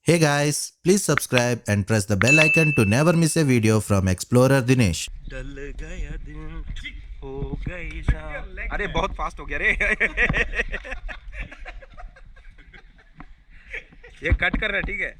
Hey guys, please subscribe and press the bell icon to never miss a video from Xplorer Dinesh. डल गया दिन हो गई शाम। अरे बहुत फास्ट हो गया रे। ये कट कर रहा है, ठीक है।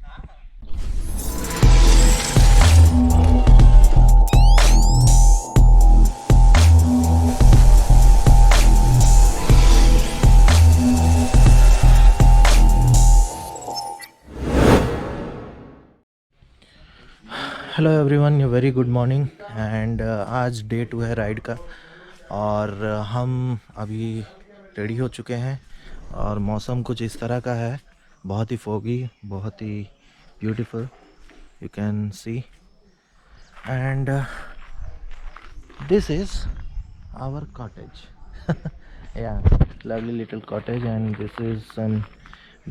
Hello everyone, very good morning and आज डे 2 है राइड का और हम अभी रेडी हो चुके हैं और मौसम कुछ इस तरह का है, बहुत ही फोगी, बहुत ही beautiful, you can see and this is our cottage या lovely little cottage and this is some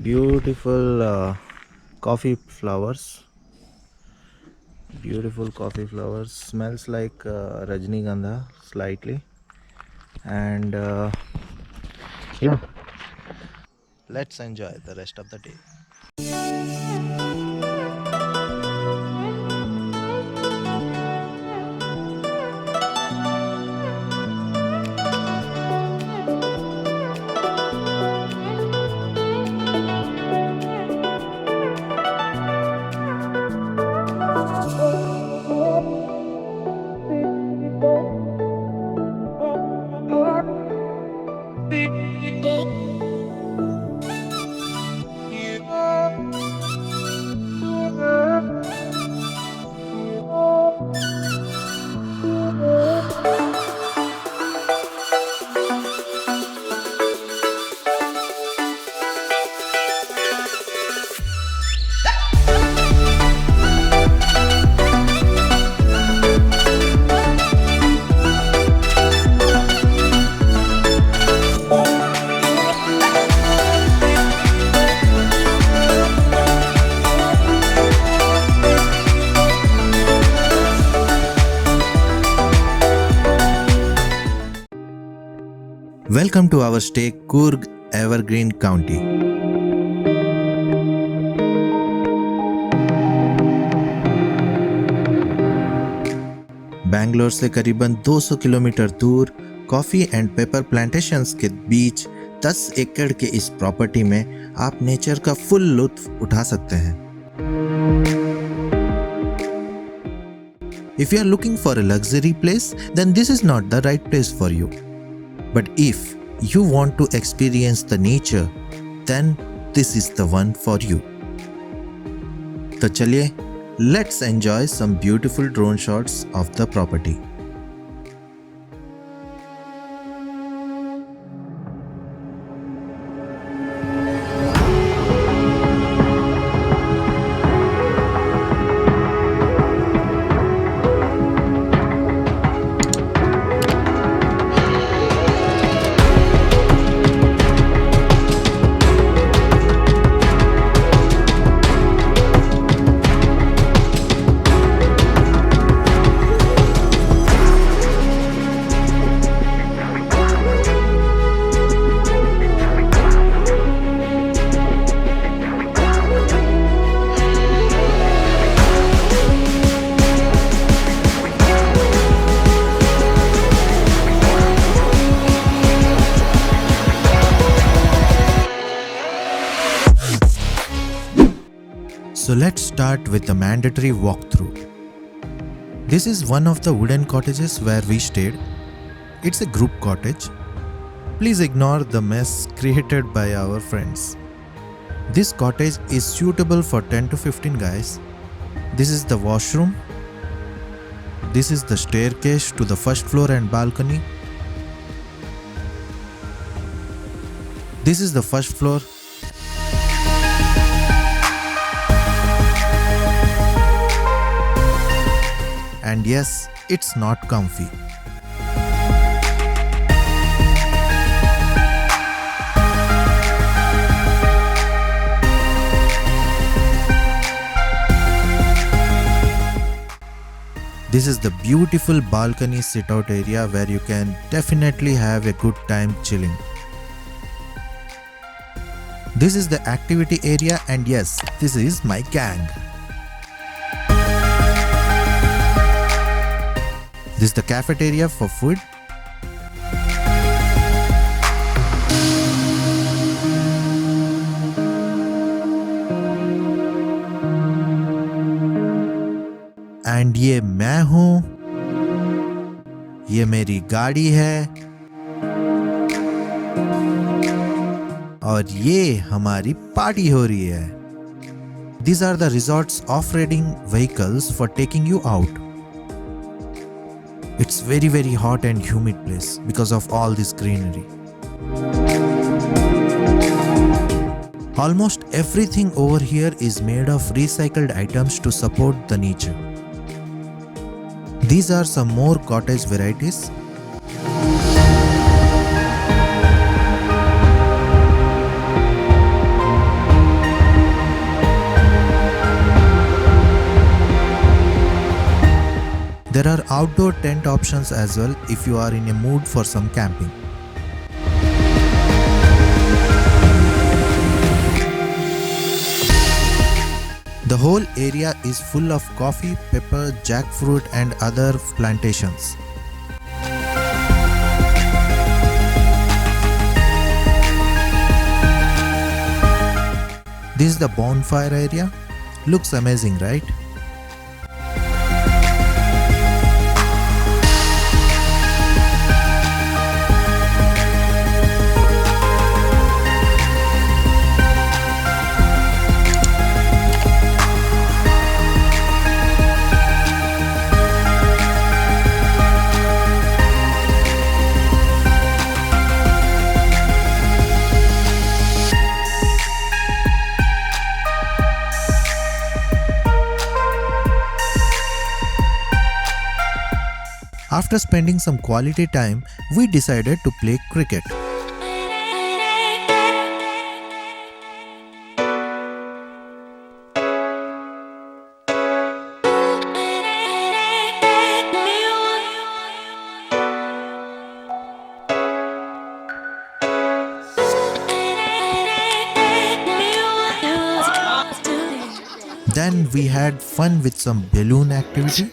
beautiful coffee flowers. Beautiful coffee flowers, smells like rajnigandha slightly, and yeah, let's enjoy the rest of the day. Welcome to our stay, Coorg Evergreen County. Bangalore से करीबन 200 kilometre दूर coffee and paper plantations के बीच 10 एकड़ के इस property में आप nature का फुल लुत्फ उठा सकते हैं। If you are looking for a luxury place, then this is not the right place for you. But if you want to experience the nature, then this is the one for you. तो चलिए, let's enjoy some beautiful drone shots of the property. So let's start with the mandatory walkthrough. This is one of the wooden cottages where we stayed. It's a group cottage. Please ignore the mess created by our friends. This cottage is suitable for 10 to 15 guys. This is the washroom. This is the staircase to the first floor and balcony. This is the first floor. And yes, it's not comfy. This is the beautiful balcony sit-out area where you can definitely have a good time chilling. This is the activity area, and yes, this is my gang. This is the cafeteria for food. And ये मैं हूँ, ये मेरी गाड़ी है, और ये हमारी पार्टी हो रही है. These are the resort's off-roading vehicles for taking you out. It's very hot and humid place because of all this greenery. Almost everything over here is made of recycled items to support the nature. These are some more cottage varieties. There are outdoor tent options as well if you are in a mood for some camping. The whole area is full of coffee, pepper, jackfruit and other plantations. This is the bonfire area. Looks amazing, right? After spending some quality time, we decided to play cricket. Then we had fun with some balloon activity.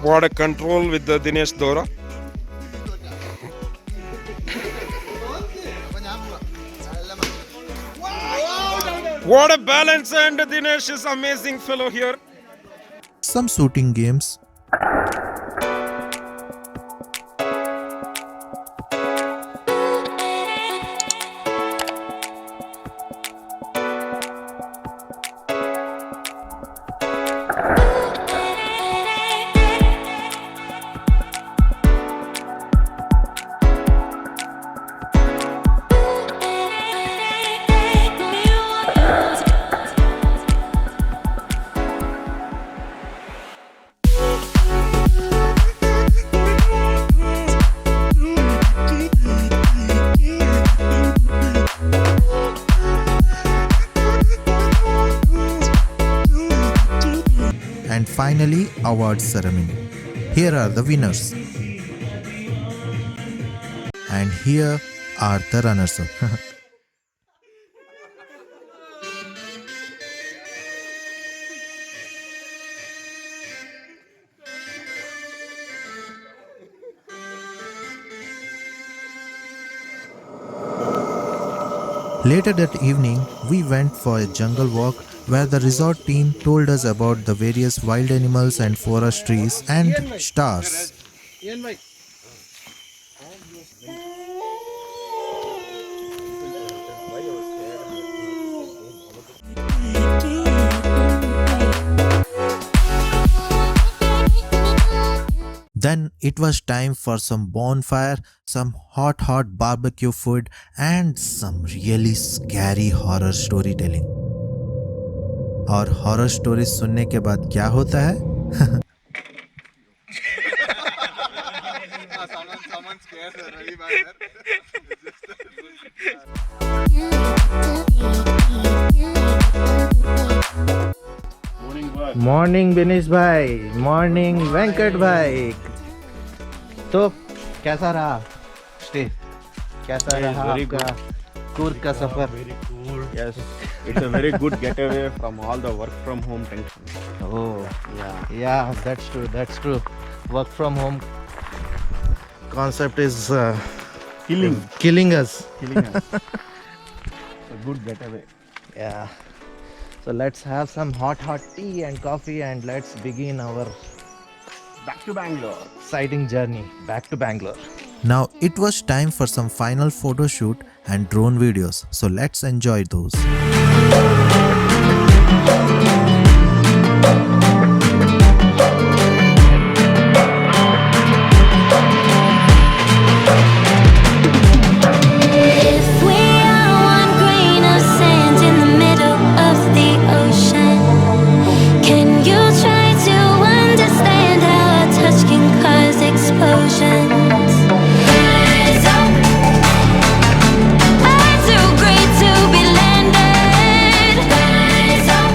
What a control with the Dinesh Dora. What a balance, and Dinesh is amazing fellow here. Some shooting games. And finally, awards ceremony. Here are the winners. And here are the runners-up. Later that evening, we went for a jungle walk where the resort team told us about the various wild animals and forest trees and stars. Then it was time for some bonfire, some hot barbecue food, and some really scary horror storytelling. और horror story सुनने के बाद क्या होता है? Morning Dinesh भाई, morning Venkat भाई। तो कैसा रहा स्टे? कैसा रहा आपका कूर्ग का सफर? Very cool. Yes, it's a very good getaway from all the work from home tension. Oh, Yeah, that's true. That's true. Work from home concept is killing us. killing us. A good getaway. Yeah. So let's have some hot tea and coffee, and let's begin our Back to Bangalore. exciting journey back to Bangalore. Now it was time for some final photo shoot and drone videos. So let's enjoy those. If we are one grain of sand in the middle of the ocean, can you try to understand how a touch can cause explosions? Rise up, I'm too great to be landed. Rise up,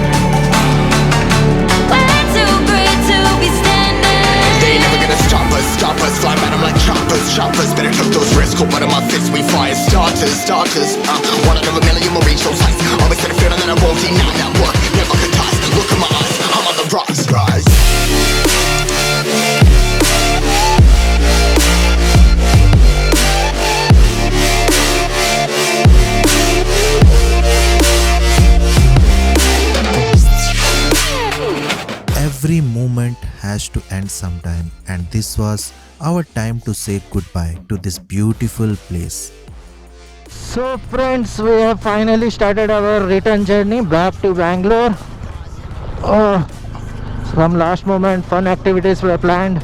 we're too great to be standing. They ain't never gonna stop us, fly at 'em like choppers, better took those risks, cold blood in my fists, we fire starters, one out of a million will reach those heights, always had a feeling that I won't deny that work, never could toss, look in my eyes, I'm on the rocks, rise. Every moment has to end sometime, and this was our time to say goodbye to this beautiful place. So friends, we have finally started our return journey back to Bangalore. Some last moment fun activities were planned,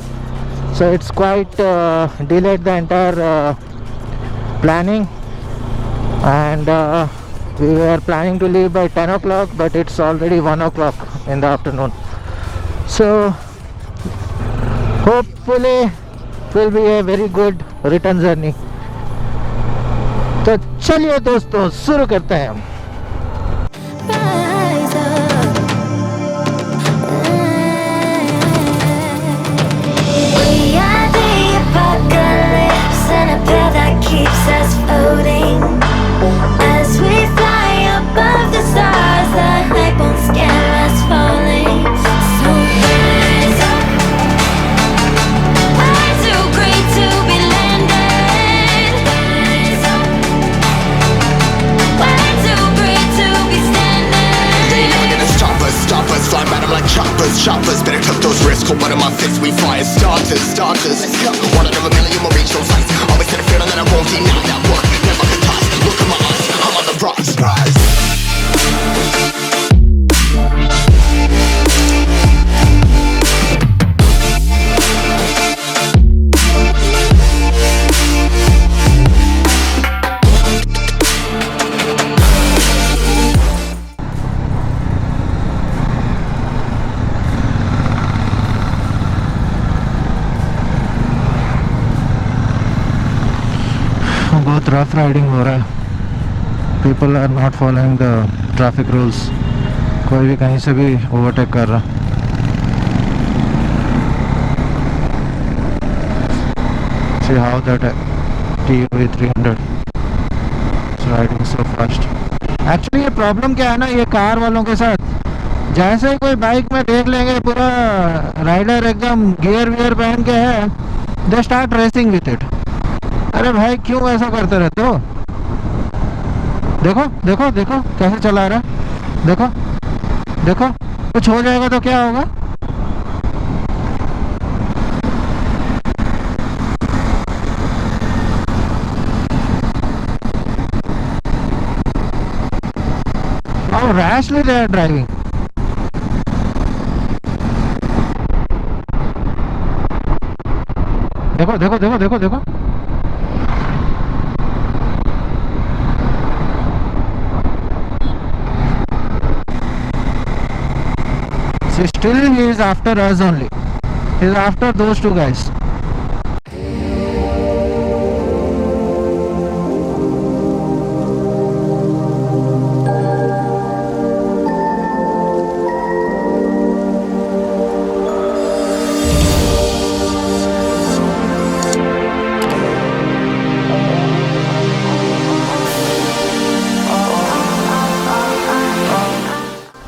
so it's quite delayed the entire planning, and we were planning to leave by 10 o'clock, but it's already 1 o'clock in the afternoon. So hopefully will be a very good return journey. तो चलिए दोस्तों, शुरू करते हैं हम। Rise up. We are the apocalypse and a pill that keeps us floating. As we fly above the stars, the hype won't scare us falling. So rise up. I'm too great to be landed. Rise up. We're too great to be standing. They ain't never gonna stop us, fly at 'em like choppers, better took those risks, cold blood in my fists, we fire starters, one out of a million will reach those heights, always had a feeling that I won't deny that work, never could toss, look in my eyes, I'm on the rocks, rise. बहुत rough riding हो रहा है। People are not following the traffic rules. कोई भी कहीं से भी overtake कर रहा। See how that TUV 300 is riding so fast. Actually ये प्रॉब्लम क्या है ना, ये कार वालों के साथ, जैसे ही कोई बाइक में देख लेंगे पूरा राइडर एकदम गियर वियर पहन के है, they start racing with it. अरे भाई क्यों ऐसा करते रहते हो? देखो देखो देखो कैसे चला रहा है, देखो देखो, कुछ हो जाएगा तो क्या होगा? How rashly they are driving. देखो देखो देखो देखो देखो See, still he is after us only. He is after those two guys.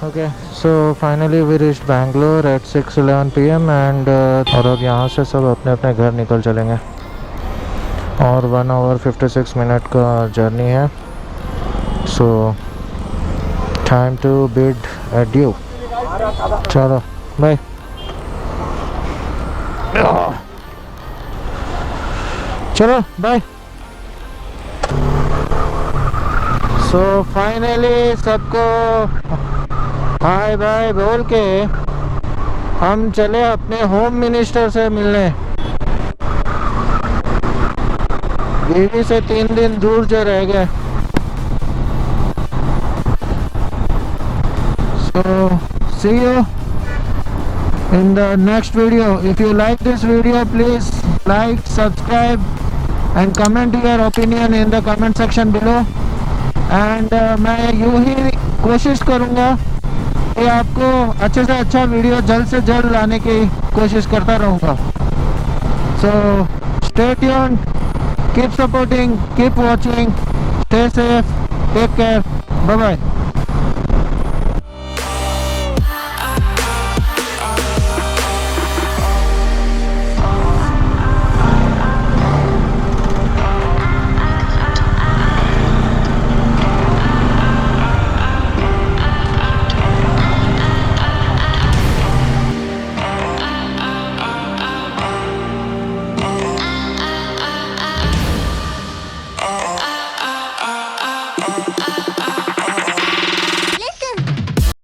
Okay, so finally we reached Bangalore at 6:11 p.m. and और अब यहाँ से सब अपने अपने घर निकल चलेंगे और 1 hour 56 minute का जर्नी है. So time to bid adieu. चलो बाय. चलो बाय. So finally सबको हाय बाय बोल के हम चले अपने होम मिनिस्टर से मिलने. बीवी से 3 दिन दूर जो रह गए. So see you in the next video. If you like this video, please like, subscribe and comment your opinion in the comment section below. And मैं यूं ही कोशिश करूँगा कि आपको अच्छे से अच्छा वीडियो जल्द से जल्द लाने की कोशिश करता रहूँगा. So stay tuned, keep supporting, keep watching, stay safe, take care, bye bye.